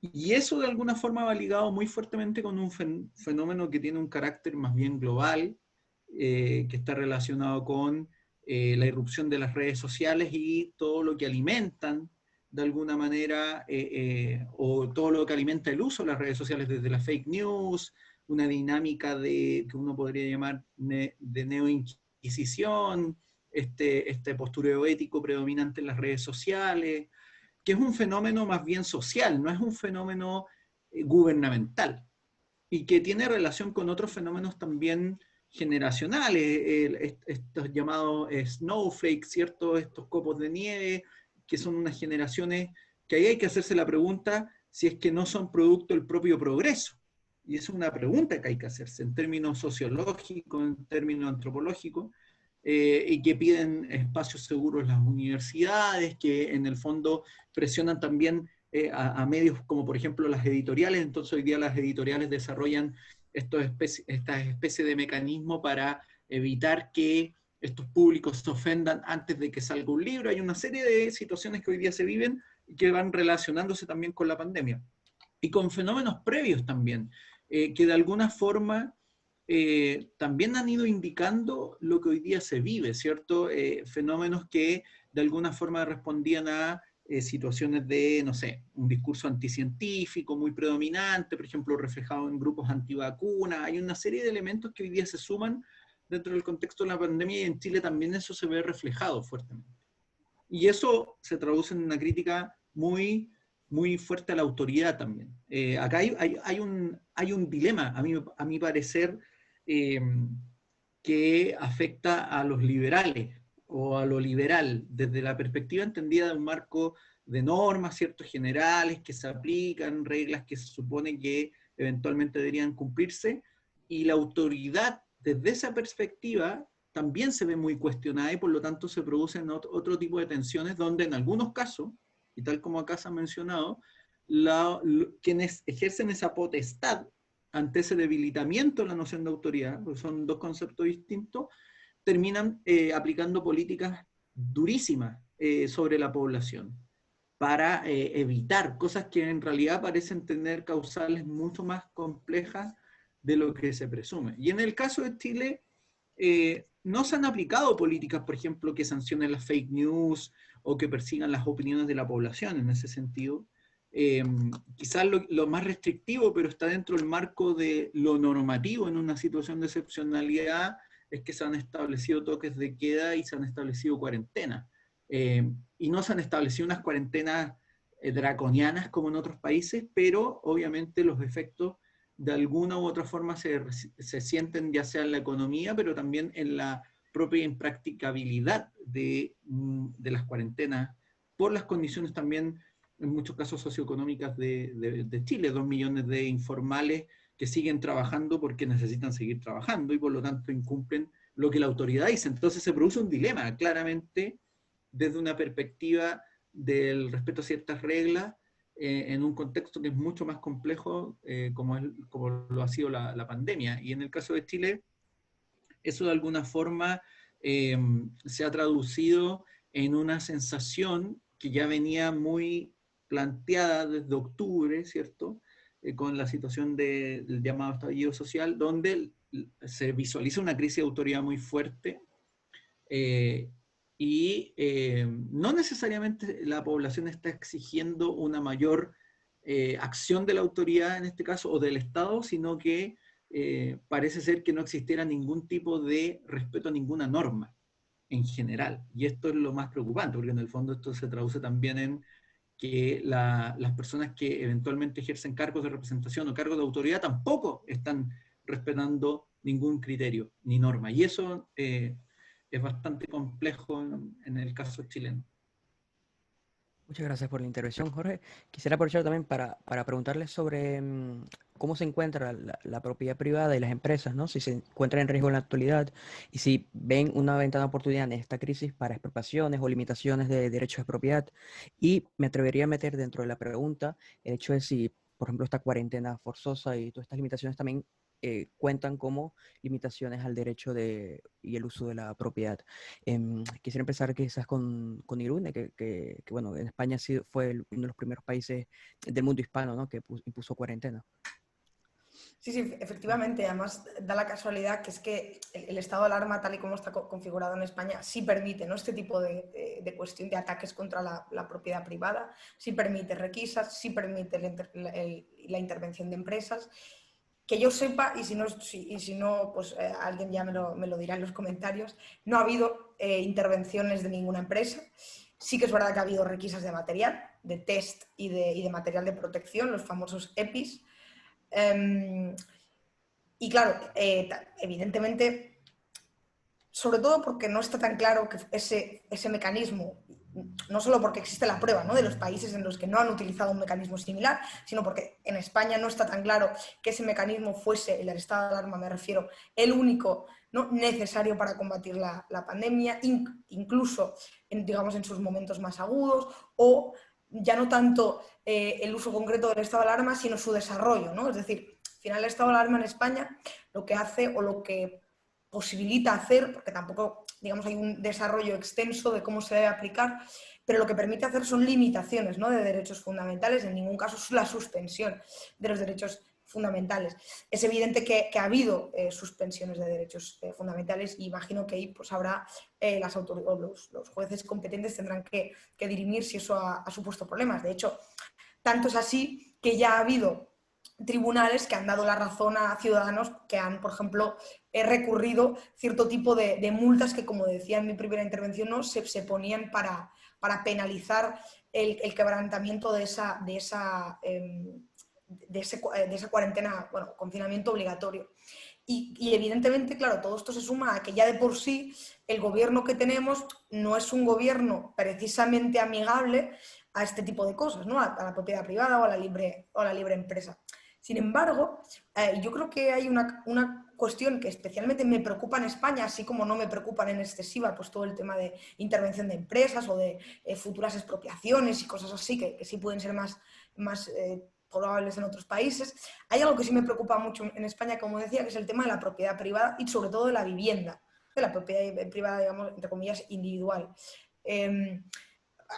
Y eso de alguna forma va ligado muy fuertemente con un fenómeno que tiene un carácter más bien global, que está relacionado con la irrupción de las redes sociales y todo lo que alimentan de alguna manera, o todo lo que alimenta el uso de las redes sociales, desde la fake news, una dinámica de que uno podría llamar de neoinquisición, este postureo ético predominante en las redes sociales, que es un fenómeno más bien social, no es un fenómeno gubernamental, y que tiene relación con otros fenómenos también generacionales, estos llamados snowflakes, ¿cierto? Estos copos de nieve, que son unas generaciones que ahí hay que hacerse la pregunta si es que no son producto del propio progreso. Y es una pregunta que hay que hacerse en términos sociológicos, en términos antropológicos, y que piden espacios seguros las universidades, que en el fondo presionan también a medios como por ejemplo las editoriales. Entonces hoy día las editoriales desarrollan estas especies de mecanismos para evitar que estos públicos se ofendan antes de que salga un libro. Hay una serie de situaciones que hoy día se viven y que van relacionándose también con la pandemia. Y con fenómenos previos también, que de alguna forma también han ido indicando lo que hoy día se vive, ¿cierto? Fenómenos que de alguna forma respondían a situaciones de, no sé, un discurso anticientífico muy predominante, por ejemplo, reflejado en grupos antivacunas. Hay una serie de elementos que hoy día se suman dentro del contexto de la pandemia, y en Chile también eso se ve reflejado fuertemente. Y eso se traduce en una crítica muy fuerte a la autoridad también. Acá hay un dilema, a mi parecer, eh, que afecta a los liberales o a lo liberal, desde la perspectiva entendida de un marco de normas, ciertos generales que se aplican, reglas que se supone que eventualmente deberían cumplirse, y la autoridad desde esa perspectiva también se ve muy cuestionada, y por lo tanto se producen otro tipo de tensiones donde en algunos casos, y tal como acá se ha mencionado, quienes ejercen esa potestad ante ese debilitamiento de la noción de autoridad, porque son dos conceptos distintos, terminan aplicando políticas durísimas sobre la población para evitar cosas que en realidad parecen tener causales mucho más complejas de lo que se presume. Y en el caso de Chile, no se han aplicado políticas, por ejemplo, que sancionen las fake news o que persigan las opiniones de la población en ese sentido. Eh, Quizás lo más restrictivo, pero está dentro del marco de lo normativo en una situación de excepcionalidad, es que se han establecido toques de queda y se han establecido cuarentenas. Y no se han establecido unas cuarentenas draconianas como en otros países, pero obviamente los efectos de alguna u otra forma se sienten ya sea en la economía, pero también en la propia impracticabilidad de las cuarentenas, por las condiciones también, en muchos casos socioeconómicas de Chile, 2 millones de informales que siguen trabajando porque necesitan seguir trabajando y por lo tanto incumplen lo que la autoridad dice. Entonces se produce un dilema, claramente, desde una perspectiva del respeto a ciertas reglas, en un contexto que es mucho más complejo, como lo ha sido la pandemia. Y en el caso de Chile, eso de alguna forma se ha traducido en una sensación que ya venía muy planteada desde octubre, ¿cierto? Con la situación del llamado estallido social, donde se visualiza una crisis de autoridad muy fuerte, eh, y no necesariamente la población está exigiendo una mayor acción de la autoridad en este caso, o del Estado, sino que parece ser que no existiera ningún tipo de respeto a ninguna norma en general. Y esto es lo más preocupante, porque en el fondo esto se traduce también en que las personas que eventualmente ejercen cargos de representación o cargos de autoridad tampoco están respetando ningún criterio ni norma. Y eso es bastante complejo en el caso chileno. Muchas gracias por la intervención, Jorge. Quisiera aprovechar también para preguntarles sobre cómo se encuentra la propiedad privada y las empresas, ¿no? Si se encuentran en riesgo en la actualidad y si ven una ventana de oportunidad en esta crisis para expropiaciones o limitaciones de derechos de propiedad. Y me atrevería a meter dentro de la pregunta el hecho de si, por ejemplo, esta cuarentena forzosa y todas estas limitaciones también cuentan como limitaciones al derecho y el uso de la propiedad. Quisiera empezar quizás con Irune, bueno, en España fue uno de los primeros países del mundo hispano, ¿no?, que impuso cuarentena. Sí, sí, efectivamente. Además, da la casualidad que es que el estado de alarma, tal y como está configurado en España, sí permite, ¿no?, este tipo de cuestión de ataques contra la propiedad privada, sí permite requisas, sí permite la intervención de empresas. Que yo sepa, y si no pues alguien ya me lo dirá en los comentarios, no ha habido intervenciones de ninguna empresa. Sí que es verdad que ha habido requisas de material, de test y de material de protección, los famosos EPIs. Y claro, evidentemente, sobre todo porque no está tan claro que ese mecanismo, no solo porque existe la prueba, ¿no?, de los países en los que no han utilizado un mecanismo similar, sino porque en España no está tan claro que ese mecanismo fuese, el del estado de alarma me refiero, el único, ¿no?, necesario para combatir la pandemia, incluso digamos, en sus momentos más agudos, o ya no tanto el uso concreto del estado de alarma, sino su desarrollo, ¿no? Es decir, al final el estado de alarma en España lo que hace o lo que posibilita hacer, porque tampoco, digamos, hay un desarrollo extenso de cómo se debe aplicar, pero lo que permite hacer son limitaciones, ¿no?, de derechos fundamentales, en ningún caso es la suspensión de los derechos fundamentales. Es evidente que ha habido suspensiones de derechos fundamentales y imagino que ahí pues habrá los jueces competentes tendrán que dirimir si eso ha supuesto problemas. De hecho, tanto es así que ya ha habido tribunales que han dado la razón a ciudadanos que han, por ejemplo, recurrido cierto tipo de multas que, como decía en mi primera intervención, ¿no?, se ponían para penalizar el quebrantamiento de esa cuarentena, bueno, confinamiento obligatorio. Y evidentemente, claro, todo esto se suma a que ya de por sí el gobierno que tenemos no es un gobierno precisamente amigable a este tipo de cosas, ¿no?, a la propiedad privada o a la libre empresa. Sin embargo, yo creo que hay una cuestión que especialmente me preocupa en España, así como no me preocupan en excesiva pues todo el tema de intervención de empresas o de futuras expropiaciones y cosas así, que sí pueden ser más probables en otros países. Hay algo que sí me preocupa mucho en España, como decía, que es el tema de la propiedad privada y sobre todo de la vivienda, de la propiedad privada, digamos, entre comillas, individual.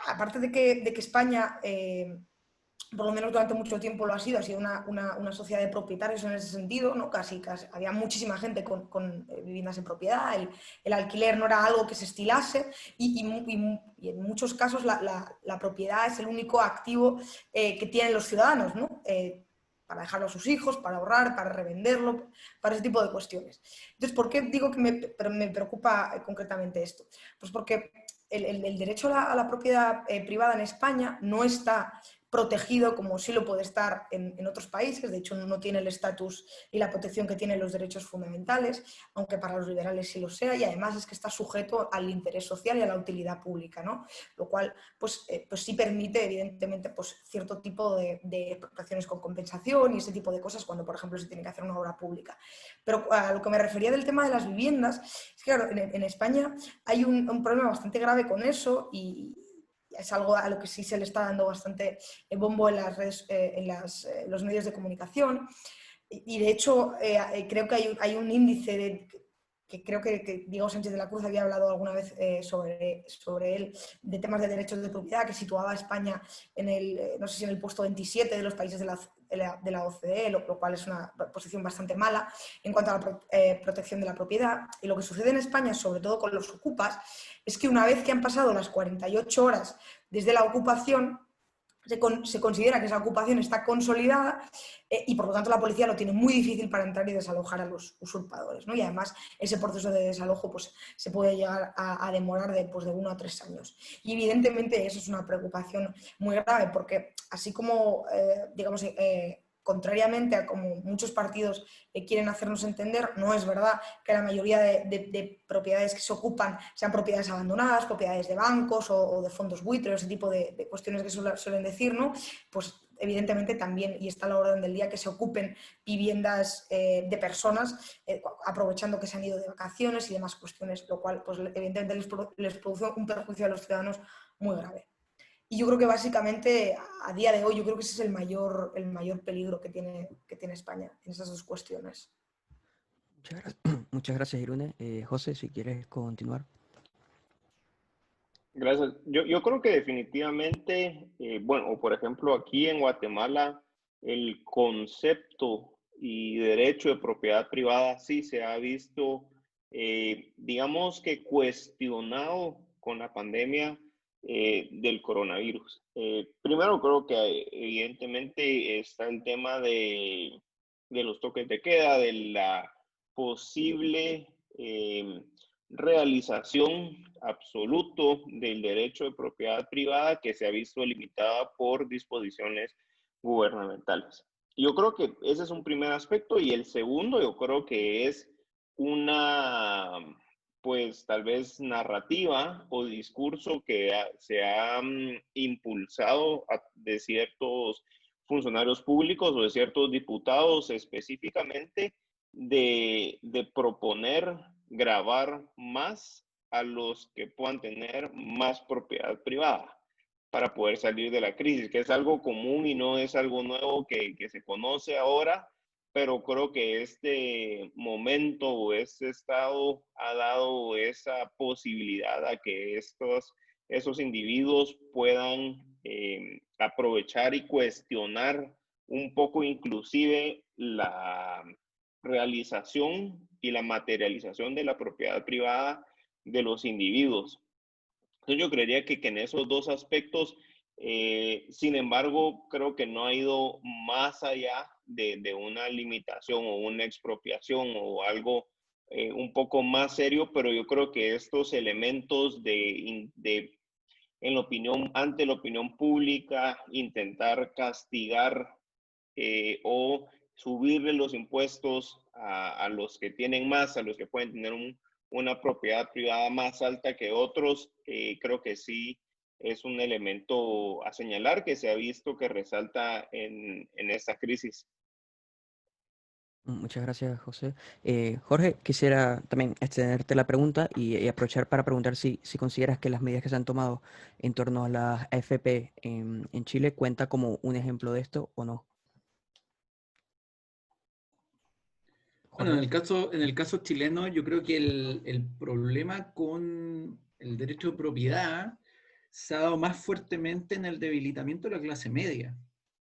Aparte de que España, por lo menos durante mucho tiempo lo ha sido una sociedad de propietarios en ese sentido, ¿no? Casi había muchísima gente con viviendas en propiedad, el alquiler no era algo que se estilase y en muchos casos la propiedad es el único activo que tienen los ciudadanos, ¿no? Para dejarlo a sus hijos, para ahorrar, para revenderlo, para ese tipo de cuestiones. Entonces, ¿por qué digo que me preocupa concretamente esto? Pues porque el derecho a la propiedad privada en España no está protegido como sí lo puede estar en otros países. De hecho, no tiene el estatus y la protección que tienen los derechos fundamentales, aunque para los liberales sí lo sea, y además es que está sujeto al interés social y a la utilidad pública, ¿no? Lo cual pues sí permite, evidentemente, pues, cierto tipo de protecciones con compensación y ese tipo de cosas cuando, por ejemplo, se tiene que hacer una obra pública. Pero a lo que me refería del tema de las viviendas, es que claro, en España hay un problema bastante grave con eso y es algo a lo que sí se le está dando bastante bombo en las redes, los medios de comunicación. Y de hecho, creo que hay un índice que creo que Diego Sánchez de la Cruz había hablado alguna vez sobre él, de temas de derechos de propiedad, que situaba a España no sé si en el puesto 27 de los países de la OCDE, lo cual es una posición bastante mala en cuanto a la protección de la propiedad. Y lo que sucede en España, sobre todo con los ocupas, es que una vez que han pasado las 48 horas desde la ocupación, se considera que esa ocupación está consolidada y por lo tanto la policía lo tiene muy difícil para entrar y desalojar a los usurpadores, ¿no? Y además ese proceso de desalojo pues, se puede llegar a demorar de 1 a 3 años. Y evidentemente eso es una preocupación muy grave porque así como, digamos, contrariamente a como muchos partidos quieren hacernos entender, no es verdad que la mayoría de propiedades que se ocupan sean propiedades abandonadas, propiedades de bancos o de fondos buitres, ese tipo de cuestiones que suelen decir, ¿no? Pues evidentemente también, y está a la orden del día, que se ocupen viviendas de personas aprovechando que se han ido de vacaciones y demás cuestiones, lo cual pues, evidentemente les produce un perjuicio a los ciudadanos muy grave. Y yo creo que básicamente a día de hoy, yo creo que ese es el mayor peligro que tiene España en esas dos cuestiones. Muchas gracias, Irune. José, si quieres continuar. Gracias. Yo creo que definitivamente, bueno, por ejemplo, aquí en Guatemala, el concepto y derecho de propiedad privada sí se ha visto, digamos que cuestionado con la pandemia del coronavirus. Primero creo que evidentemente está el tema de los toques de queda, de la posible realización absoluto del derecho de propiedad privada que se ha visto limitada por disposiciones gubernamentales. Yo creo que ese es un primer aspecto, y el segundo yo creo que es una, pues tal vez narrativa o discurso que se ha impulsado de ciertos funcionarios públicos o de ciertos diputados específicamente de proponer gravar más a los que puedan tener más propiedad privada para poder salir de la crisis, que es algo común y no es algo nuevo que se conoce ahora, pero creo que este momento o este estado ha dado esa posibilidad a que esos individuos puedan aprovechar y cuestionar un poco inclusive la realización y la materialización de la propiedad privada de los individuos. Entonces yo creería que en esos dos aspectos, sin embargo, creo que no ha ido más allá de una limitación o una expropiación o algo un poco más serio, pero yo creo que estos elementos en la opinión, ante la opinión pública, intentar castigar o subirle los impuestos a los que tienen más, a los que pueden tener una propiedad privada más alta que otros, creo que sí es un elemento a señalar que se ha visto que resalta en esta crisis. Muchas gracias, José. Jorge, quisiera también extenderte la pregunta y aprovechar para preguntar si consideras que las medidas que se han tomado en torno a las AFP en Chile cuenta como un ejemplo de esto o no. Bueno, Jorge. en el caso chileno, yo creo que el problema con el derecho de propiedad se ha dado más fuertemente en el debilitamiento de la clase media.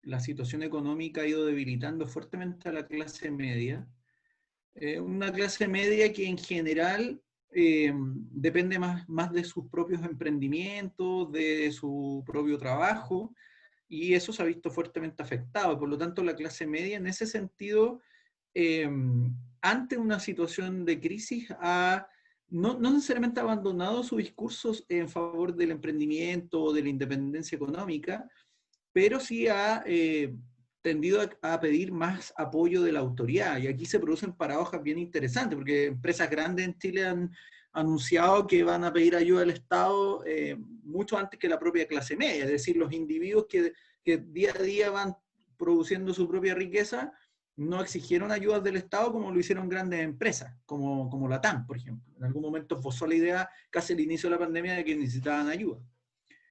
La situación económica ha ido debilitando fuertemente a la clase media. Una clase media que en general depende más de sus propios emprendimientos, de su propio trabajo, y eso se ha visto fuertemente afectado. Por lo tanto, la clase media en ese sentido, ante una situación de crisis, no necesariamente ha abandonado sus discursos en favor del emprendimiento o de la independencia económica, pero sí ha tendido a pedir más apoyo de la autoridad. Y aquí se producen paradojas bien interesantes, porque empresas grandes en Chile han anunciado que van a pedir ayuda del Estado mucho antes que la propia clase media, es decir, los individuos que día a día van produciendo su propia riqueza no exigieron ayudas del Estado como lo hicieron grandes empresas, como la TAM, por ejemplo. En algún momento esbozó la idea, casi al inicio de la pandemia, de que necesitaban ayuda.